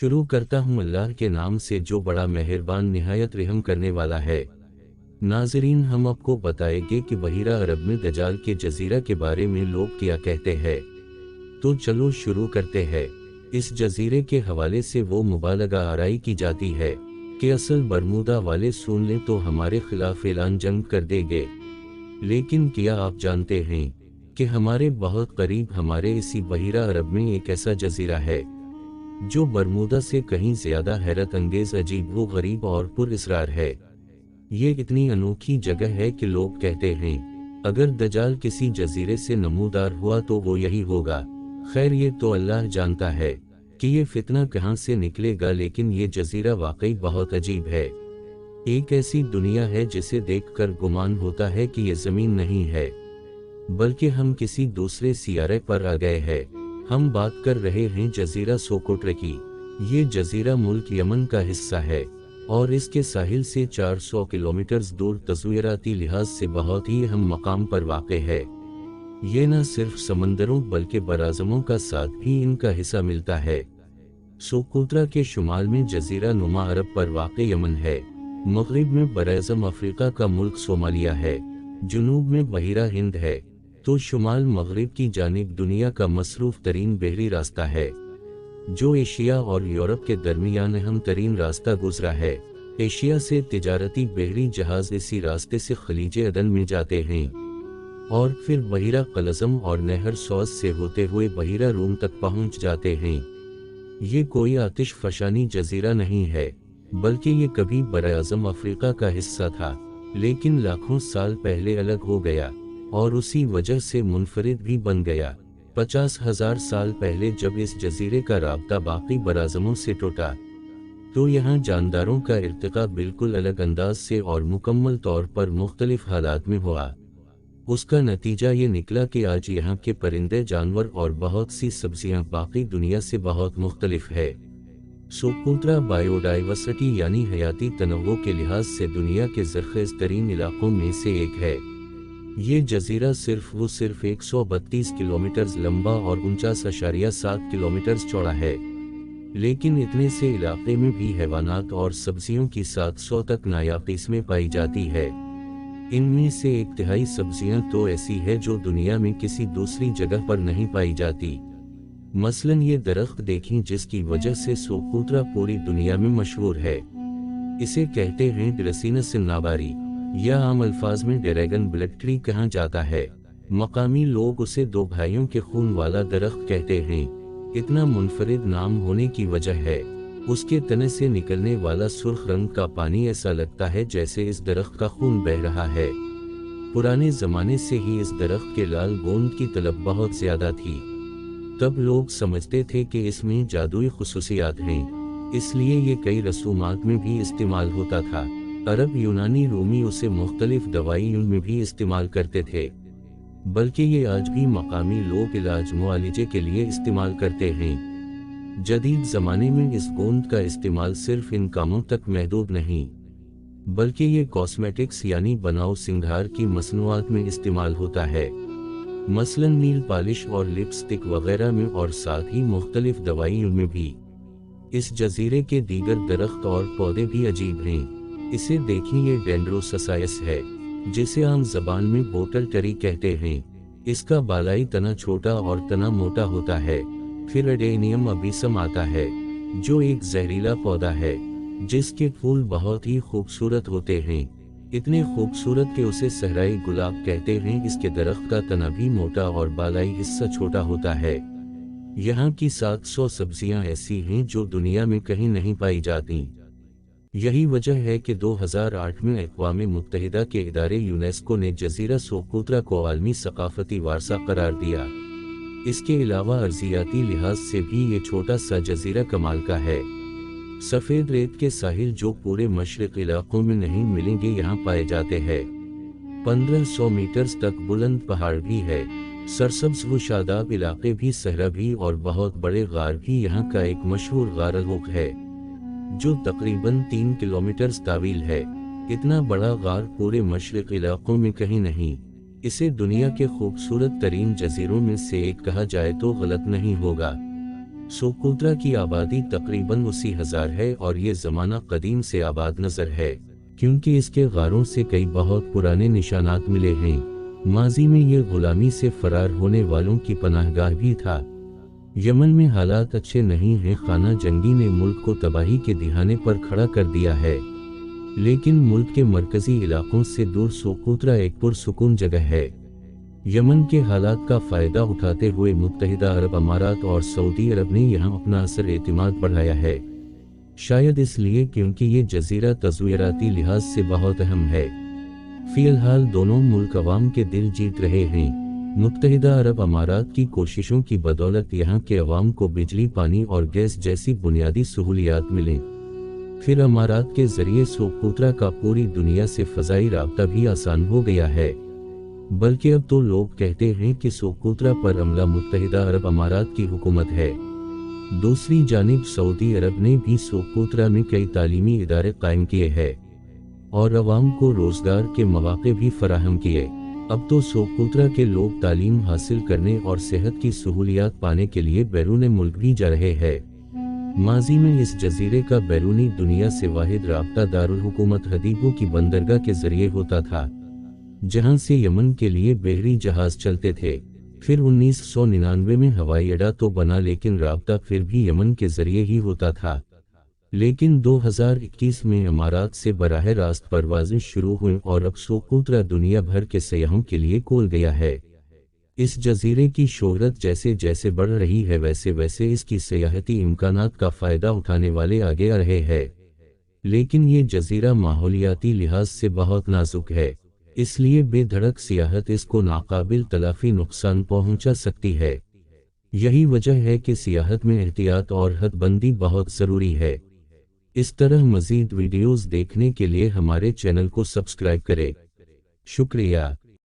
शुरू करता हूँ अल्लाह के नाम से जो बड़ा मेहरबान निहायत रहम करने वाला है। नाज़रीन, हम आपको बताएंगे कि बहीरा अरब में दजाल के जजीरा के बारे में लोग क्या कहते हैं। तो चलो शुरू करते हैं। इस जजीरे के हवाले से वो मुबालगा आराई की जाती है कि असल बरमूदा वाले सुन लें तो हमारे खिलाफ ऐलान जंग कर देंगे। लेकिन क्या आप जानते हैं कि हमारे बहुत करीब हमारे इसी बहीरा अरब में एक ऐसा जजीरा है जो बरमूदा से कहीं ज्यादा हैरत अंगेज, अजीब व गरीब और पुरअसरार है। ये इतनी अनोखी जगह है कि लोग कहते हैं अगर दजाल किसी जजीरे से नमूदार हुआ तो वो यही होगा। खैर, ये तो अल्लाह जानता है कि ये फितना कहाँ से निकलेगा, लेकिन ये जजीरा वाकई बहुत अजीब है। एक ऐसी दुनिया है जिसे देखकर गुमान होता है कि ये जमीन नहीं है बल्कि हम किसी दूसरे सियारे पर आ गए हैं। हम बात कर रहे हैं जजीरा सोकोट्रे की। ये जजीरा मुल्क यमन का हिस्सा है और इसके साहिल से 400 किलोमीटर दूर तस्वीराती लिहाज से बहुत ही अहम मकाम पर वाक़ है। ये न सिर्फ समंदरों बल्कि बराज़मों का साथ भी इनका हिस्सा मिलता है। सोकोत्रा के शुमाल में जजीरा नुमा अरब पर वाक़ यमन है। मगरिब में बराज़म अफ्रीका का मुल्क सोमालिया है। जुनूब में बहीरा हिंद है तो शुमाल मगरिब की जानिब दुनिया का मसरूफ तरीन बहरी रास्ता है जो एशिया और यूरोप के दरमियान अहम तरीन रास्ता गुजरा है। एशिया से तिजारती बहरी जहाज इसी रास्ते से खलीजे अदन में जाते हैं और फिर बहीरा कलज़म और नहर सौज से होते हुए बहीरा रूम तक पहुंच जाते हैं। ये कोई आतिश फशानी जजीरा नहीं है बल्कि ये कभी बराज़म अफ्रीका का हिस्सा था, लेकिन लाखों साल पहले अलग हो गया और उसी वजह से मुनफरिद भी बन गया। 50,000 साल पहले जब इस जजीरे का राब्ता बाकी बराज़मों से टूटा तो यहाँ जानदारों का इर्तिका बिल्कुल अलग अंदाज से और मुकम्मल तौर पर मुख्तलिफ हालात में हुआ। उसका नतीजा ये निकला कि आज यहाँ के परिंदे, जानवर और बहुत सी सब्जियाँ बाकी दुनिया से बहुत मुख्तलिफ है। सोकोत्रा बायोडाइवर्सिटी यानी हयाती तनव्वो के लिहाज से दुनिया के ज़रख़ेज़ तरीन इलाकों में से एक है। ये जजीरा सिर्फ 132 किलोमीटर लंबा और 49.7 किलोमीटर चौड़ा है, लेकिन इतने से इलाके में भी हैवानात और सब्जियों की 700 तक नायाब किस्में पाई जाती है। इनमें से 1/3 सब्जियां तो ऐसी है जो दुनिया में किसी दूसरी जगह पर नहीं पाई जाती। मसलन ये दरख्त देखें जिसकी वजह से सोकोत्रा पूरी दुनिया में मशहूर है। इसे कहते हैं ड्रेसिनस सिन्नाबारी या आम अल्फाज में ड्रैगन ब्लड ट्री कहा जाता है। मकामी लोग उसे दो भाइयों के खून वाला दरख्त कहते हैं। इतना मुनफरिद नाम होने की वजह है उसके तने से निकलने वाला सुर्ख रंग का पानी ऐसा लगता है जैसे इस दरख्त का खून बह रहा है। पुराने जमाने से ही इस दरख्त के लाल गोंद की तलब बहुत ज्यादा थी। तब लोग समझते थे कि इसमें जादुई खुसूसियात हैं, इसलिए ये कई रसूमात में भी इस्तेमाल होता था। अरब, यूनानी, रूमी उसे मुख्तलिफ दवाइयों में भी इस्तेमाल करते थे, बल्कि ये आज भी मकामी लोग इलाज मुआलिजे के लिए इस्तेमाल करते हैं। जदीद ज़माने में इस गोंद का इस्तेमाल सिर्फ इन कामों तक महदूद नहीं बल्कि ये कॉस्मेटिक्स यानी बनाव सिंगार की मसनूआत में इस्तेमाल होता है, मसलन नील पॉलिश और लिपस्टिक वगैरह में, और साथ ही मुख्तलिफ दवाइयों में भी। इस जजीरे के दीगर दरख्त और पौधे भी अजीब हैं। इसे देखिए, ये डेंड्रोससायस है जिसे आम जबान में बोटल टरी कहते हैं। इसका बालाई तना छोटा और तना मोटा होता है। फिर एडेनियम अबीसम आता है जो एक जहरीला पौधा है जिसके फूल बहुत ही खूबसूरत होते हैं, इतने खूबसूरत कि उसे सहराई गुलाब कहते हैं। इसके दरख्त का तना भी मोटा और बालाई हिस्सा छोटा होता है। यहाँ की 700 सब्जियाँ ऐसी हैं जो दुनिया में कहीं नहीं पाई जाती। यही वजह है कि 2008 में अक़वाम मुत्तहिदा के इदारे यूनेस्को ने जजीरा सोकोत्रा को आलमी सकाफती वारसा करार दिया। इसके अलावा अर्जियाती लिहाज से भी ये छोटा सा जजीरा कमाल का है। सफ़ेद रेत के साहिल जो पूरे मशरक़ इलाकों में नहीं मिलेंगे यहाँ पाए जाते हैं। 1500 मीटर तक बुलंद पहाड़ भी है। सरसब्ज़ व शादाब इलाके भी, सहरा भी और बहुत बड़े गार भी यहाँ का एक मशहूर गार अलहुक है जो तकरीबन 3 किलोमीटर तावील है। इतना बड़ा गार पूरे मशरक़ इलाकों में कहीं नहीं। इसे दुनिया के खूबसूरत तरीन जजीरों में से एक कहा जाए तो गलत नहीं होगा। सोकोत्रा की आबादी तकरीबन 80,000 है और ये ज़माना कदीम से आबाद नज़र है, क्योंकि इसके गारों से कई बहुत पुराने निशानात मिले हैं। माजी में ये गुलामी से फरार होने वालों की पनाहगाह भी था। यमन में हालात अच्छे नहीं हैं। खाना जंगी ने मुल्क को तबाही के दिहाने पर खड़ा कर दिया है, लेकिन मुल्क के मरकजी इलाकों से दूर सोकोत्रा एक पुरसुकून जगह है। यमन के हालात का फ़ायदा उठाते हुए मुत्तहिदा अरब अमारात और सऊदी अरब ने यहाँ अपना असर एतमाद बढ़ाया है, शायद इसलिए क्योंकि ये जजीरा तज़वीराती लिहाज से बहुत अहम है। फ़िलहाल दोनों मुल्क अवाम के दिल जीत रहे हैं। मुत्तहिदा अरब अमारात की कोशिशों की बदौलत यहाँ के अवाम को बिजली, पानी और गैस जैसी बुनियादी सहूलियात मिलें। फिर अमारात के ज़रिए सोकोत्रा का पूरी दुनिया से फ़ज़ाई राब्ता भी आसान हो गया है। बल्कि अब तो लोग कहते हैं कि सोकोत्रा पर अमला मुत्तहिदा अरब अमारात की हुकूमत है। दूसरी जानिब सऊदी अरब ने भी सोकोत्रा में कई तालीमी इदारे कायम किए हैं और अवाम को रोज़गार के मौक़े भी फराहम किए। अब तो सोकोत्रा के लोग तालीम हासिल करने और सेहत की सहूलियात पाने के लिए बैरून मुल्क भी जा रहे हैं। माजी में इस जजीरे का बैरूनी दुनिया से वाहिद राब्ता दारुल हुकूमत हदीबों की बंदरगाह के जरिए होता था, जहां से यमन के लिए बहरी जहाज चलते थे। फिर 1999 में हवाई अड्डा तो बना, लेकिन राब्ता फिर भी यमन के जरिए ही होता था। लेकिन 2021 में अमारात से बराह रास्त परवाज़ें शुरू हुई और अब सोकोत्रा दुनिया भर के सयाहों के लिए खोल गया है। इस जजीरे की शोहरत जैसे जैसे बढ़ रही है, वैसे वैसे इसकी सयाहती इम्कानात का फ़ायदा उठाने वाले आगे आ रहे हैं। लेकिन ये जजीरा माहौलियाती लिहाज से बहुत नाजुक है, इसलिए बेधड़क सियाहत इसको नाकाबिल तलाफी नुकसान पहुंचा सकती है। यही वजह है कि सियाहत में एहतियात और हदबंदी बहुत ज़रूरी है। इस तरह मज़ीद वीडियोज़ देखने के लिए हमारे चैनल को सब्सक्राइब करें। शुक्रिया।